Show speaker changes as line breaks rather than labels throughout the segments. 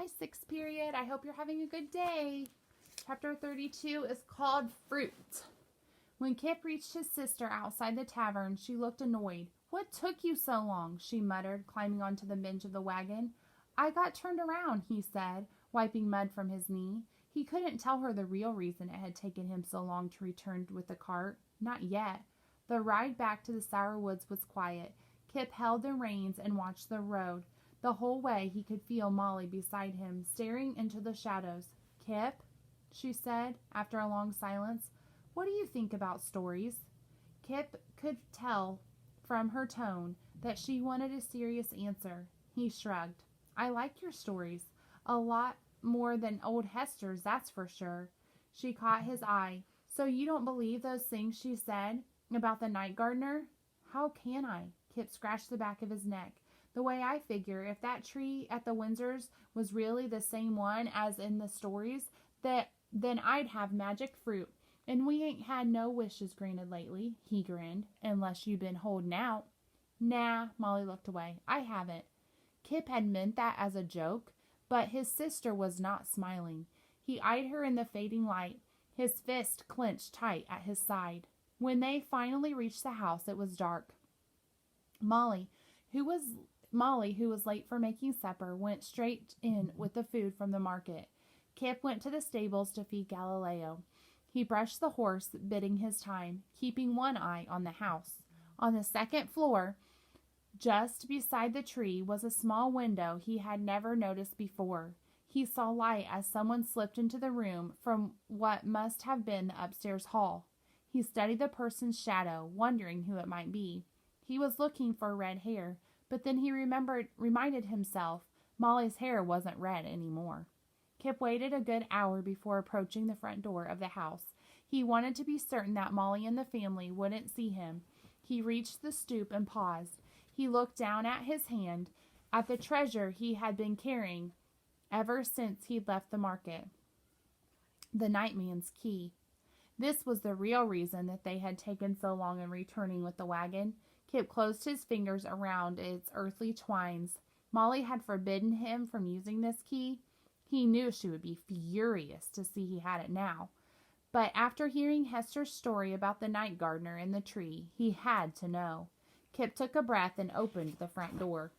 Hi, sixth period. I hope you're having a good day. Chapter 32 is called Fruit. When Kip reached his sister outside the tavern, she looked annoyed. What took you so long? She muttered, climbing onto the bench of the wagon. I got turned around, he said, wiping mud from his knee. He couldn't tell her the real reason it had taken him so long to return with the cart. Not yet. The ride back to the Sour Woods was quiet. Kip held the reins and watched the road. The whole way he could feel Molly beside him, staring into the shadows. Kip, she said, after a long silence, what do you think about stories? Kip could tell from her tone that she wanted a serious answer. He shrugged. I like your stories. A lot more than old Hester's, that's for sure. She caught his eye. So you don't believe those things she said about the night gardener? How can I? Kip scratched the back of his neck. The way I figure, if that tree at the Windsors was really the same one as in the stories, then I'd have magic fruit. And we ain't had no wishes granted lately, he grinned, unless you been holding out. Nah, Molly looked away. I haven't. Kip had meant that as a joke, but his sister was not smiling. He eyed her in the fading light, his fist clenched tight at his side. When they finally reached the house, it was dark. Molly, who was late for making supper, went straight in with the food from the market. Kip went to the stables to feed Galileo. He brushed the horse, biding his time, keeping one eye on the house. On the second floor, just beside the tree, was a small window he had never noticed before. He saw light as someone slipped into the room from what must have been the upstairs hall. He studied the person's shadow, wondering who it might be. He was looking for red hair, but then he reminded himself Molly's hair wasn't red anymore. Kip waited a good hour before approaching the front door of the house. He wanted to be certain that Molly and the family wouldn't see him. He reached the stoop and paused. He looked down at his hand, at the treasure he had been carrying ever since he'd left the market. The nightman's key. This was the real reason that they had taken so long in returning with the wagon. Kip closed his fingers around its earthly twines. Molly had forbidden him from using this key. He knew she would be furious to see he had it now. But after hearing Hester's story about the night gardener in the tree, he had to know. Kip took a breath and opened the front door.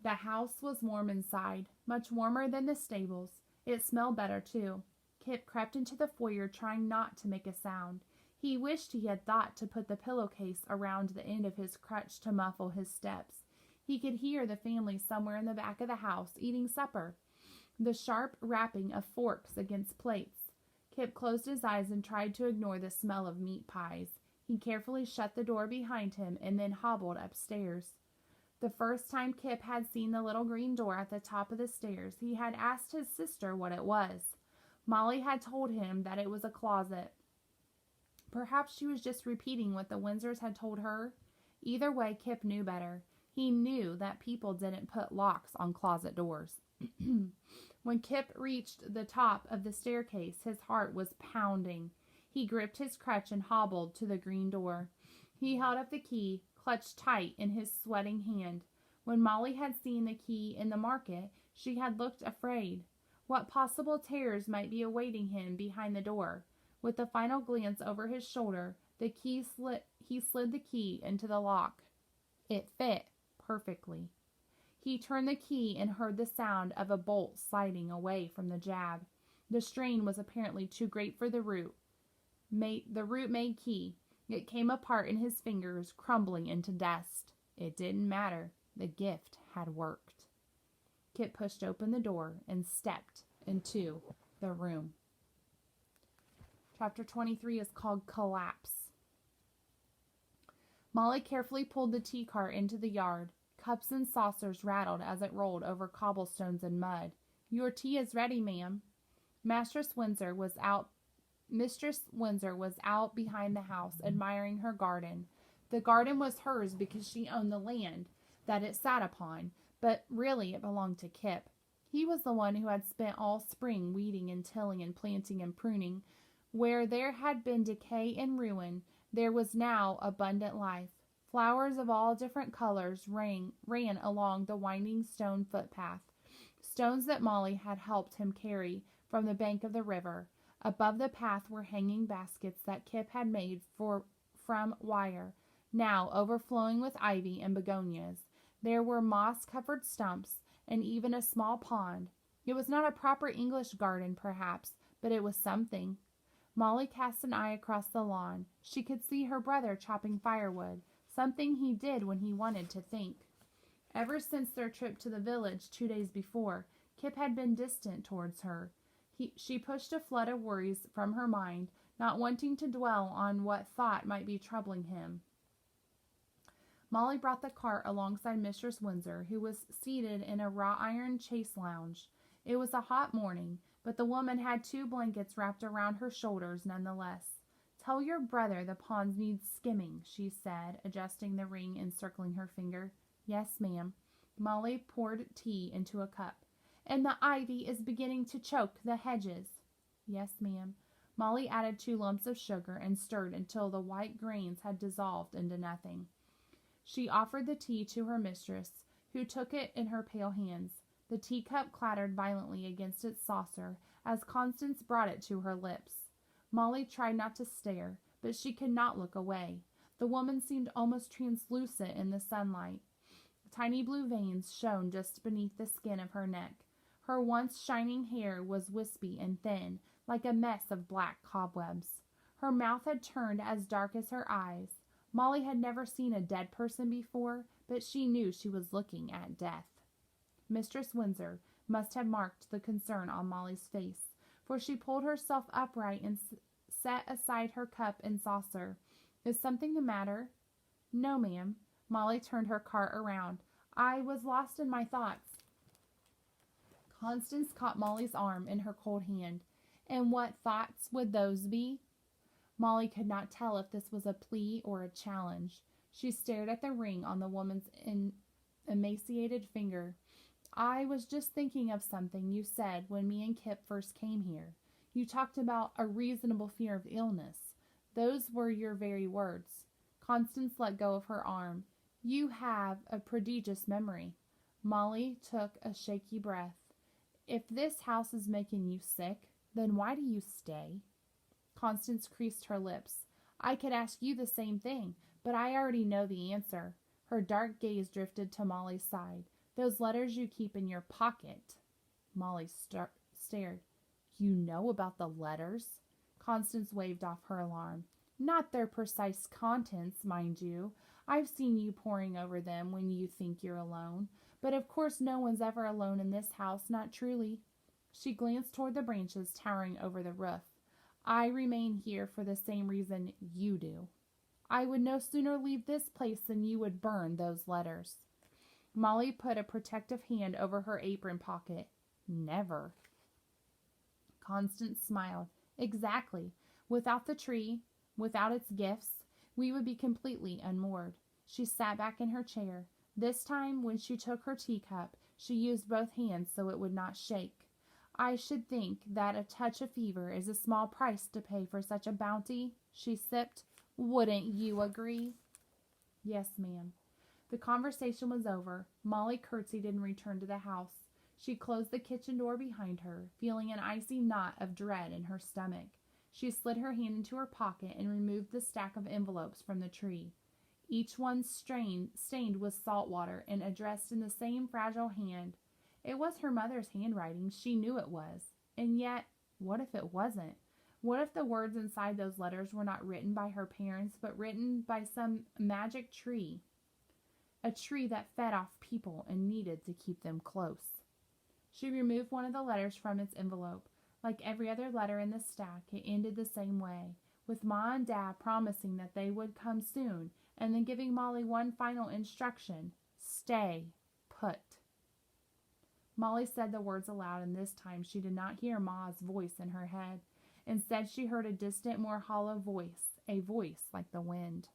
The house was warm inside, much warmer than the stables. It smelled better, too. Kip crept into the foyer, trying not to make a sound. He wished he had thought to put the pillowcase around the end of his crutch to muffle his steps. He could hear the family somewhere in the back of the house eating supper, the sharp rapping of forks against plates. Kip closed his eyes and tried to ignore the smell of meat pies. He carefully shut the door behind him and then hobbled upstairs. The first time Kip had seen the little green door at the top of the stairs, he had asked his sister what it was. Molly had told him that it was a closet. Perhaps she was just repeating what the Windsors had told her. Either way, Kip knew better. He knew that people didn't put locks on closet doors. When Kip reached the top of the staircase, his heart was pounding. He gripped his crutch and hobbled to the green door. He held up the key, clutched tight in his sweating hand. When Molly had seen the key in the market, she had looked afraid. What possible terrors might be awaiting him behind the door? With a final glance over his shoulder, he slid the key into the lock. It fit perfectly. He turned the key and heard the sound of a bolt sliding away from the jab. The strain was apparently too great for the root-made key. It came apart in his fingers, crumbling into dust. It didn't matter. The gift had worked. Kip pushed open the door and stepped into the room. Chapter 23 is called Collapse. Molly carefully pulled the tea cart into the yard. Cups and saucers rattled as it rolled over cobblestones and mud. Your tea is ready, ma'am. Mistress Windsor was out behind the house, admiring her garden. The garden was hers because she owned the land that it sat upon, but really it belonged to Kip. He was the one who had spent all spring weeding and tilling and planting and pruning. Where there had been decay and ruin, there was now abundant life. Flowers of all different colors ran along the winding stone footpath. stones that Molly had helped him carry from the bank of the river. Above the path were hanging baskets that Kip had made from wire, now overflowing with ivy and begonias. There were moss-covered stumps and even a small pond. It was not a proper English garden, perhaps, but it was something. Molly cast an eye across the lawn. She could see her brother chopping firewood, something he did when he wanted to think. Ever since their trip to the village 2 days before, Kip had been distant towards her. She pushed a flood of worries from her mind, not wanting to dwell on what thought might be troubling him. Molly brought the cart alongside Mistress Windsor, who was seated in a wrought iron chaise lounge. It was a hot morning, but the woman had 2 blankets wrapped around her shoulders nonetheless. "Tell your brother the ponds need skimming," she said, adjusting the ring encircling her finger. "Yes, ma'am." Molly poured tea into a cup. "And the ivy is beginning to choke the hedges." "Yes, ma'am." Molly added 2 lumps of sugar and stirred until the white grains had dissolved into nothing. She offered the tea to her mistress, who took it in her pale hands. The teacup clattered violently against its saucer as Constance brought it to her lips. Molly tried not to stare, but she could not look away. The woman seemed almost translucent in the sunlight. Tiny blue veins shone just beneath the skin of her neck. Her once shining hair was wispy and thin, like a mess of black cobwebs. Her mouth had turned as dark as her eyes. Molly had never seen a dead person before, but she knew she was looking at death. Mistress Windsor must have marked the concern on Molly's face, for she pulled herself upright and set aside her cup and saucer. "Is something the matter?" "No, ma'am." Molly turned her cart around. "I was lost in my thoughts." Constance caught Molly's arm in her cold hand. "And what thoughts would those be?" Molly could not tell if this was a plea or a challenge. She stared at the ring on the woman's emaciated finger. "I was just thinking of something you said when me and Kip first came here. You talked about a reasonable fear of illness. Those were your very words." Constance let go of her arm. "You have a prodigious memory." Molly took a shaky breath. "If this house is making you sick, then why do you stay?" Constance creased her lips. "I could ask you the same thing, but I already know the answer." Her dark gaze drifted to Molly's side. "Those letters you keep in your pocket." Molly stared. "You know about the letters?" Constance waved off her alarm. "Not their precise contents, mind you. I've seen you poring over them when you think you're alone. But of course no one's ever alone in this house, not truly." She glanced toward the branches towering over the roof. "I remain here for the same reason you do. I would no sooner leave this place than you would burn those letters." Molly put a protective hand over her apron pocket. "Never." Constance smiled. "Exactly. Without the tree, without its gifts, we would be completely unmoored." She sat back in her chair. This time, when she took her teacup, she used both hands so it would not shake. "I should think that a touch of fever is a small price to pay for such a bounty," she sipped. "Wouldn't you agree?" "Yes, ma'am." The conversation was over. Molly curtsied and returned to the house. She closed the kitchen door behind her, feeling an icy knot of dread in her stomach. She slid her hand into her pocket and removed the stack of envelopes from the tree. Each one stained with salt water and addressed in the same fragile hand. It was her mother's handwriting. She knew it was. And yet, what if it wasn't? What if the words inside those letters were not written by her parents, but written by some magic tree? A tree that fed off people and needed to keep them close. She removed one of the letters from its envelope. Like every other letter in the stack, it ended the same way, with Ma and Dad promising that they would come soon, and then giving Molly one final instruction: stay put. Molly said the words aloud, and this time she did not hear Ma's voice in her head. Instead, she heard a distant, more hollow voice, a voice like the wind.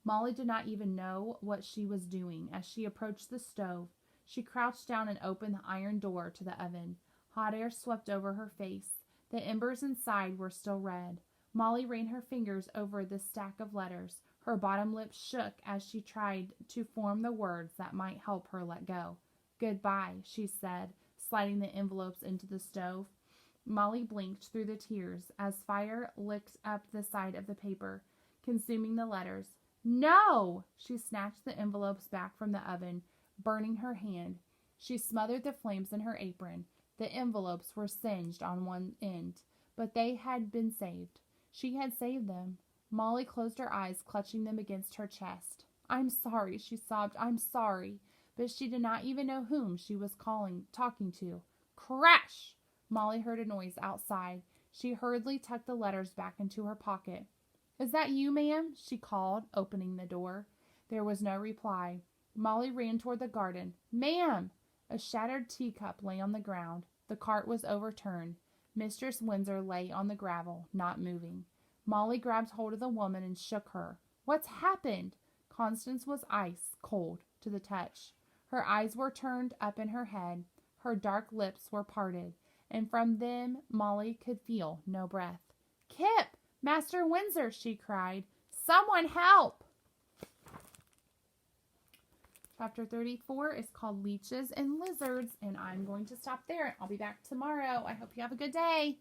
Molly did not even know what she was doing. As she approached the stove, she crouched down and opened the iron door to the oven. Hot air swept over her face. The embers inside were still red. Molly ran her fingers over the stack of letters. Her bottom lip shook as she tried to form the words that might help her let go. Goodbye, she said, sliding the envelopes into the stove. Molly blinked through the tears as fire licked up the side of the paper, consuming the letters. No! She snatched the envelopes back from the oven, burning her hand. She smothered the flames in her apron. The envelopes were singed on one end, but they had been saved. She had saved them. Molly closed her eyes, clutching them against her chest. I'm sorry, she sobbed. I'm sorry. But she did not even know whom she was talking to. Crash! Molly heard a noise outside. She hurriedly tucked the letters back into her pocket. Is that you, ma'am? She called, opening the door. There was no reply. Molly ran toward the garden. Ma'am! A shattered teacup lay on the ground. The cart was overturned. Mistress Windsor lay on the gravel, not moving. Molly grabbed hold of the woman and shook her. What's happened? Constance was ice cold to the touch. Her eyes were turned up in her head. Her dark lips were parted, and from them Molly could feel no breath. Kip! Master Windsor! She cried. Someone help! Chapter 34 is called Leeches and Lizards, and I'm going to stop there. I'll be back tomorrow. I hope you have a good day.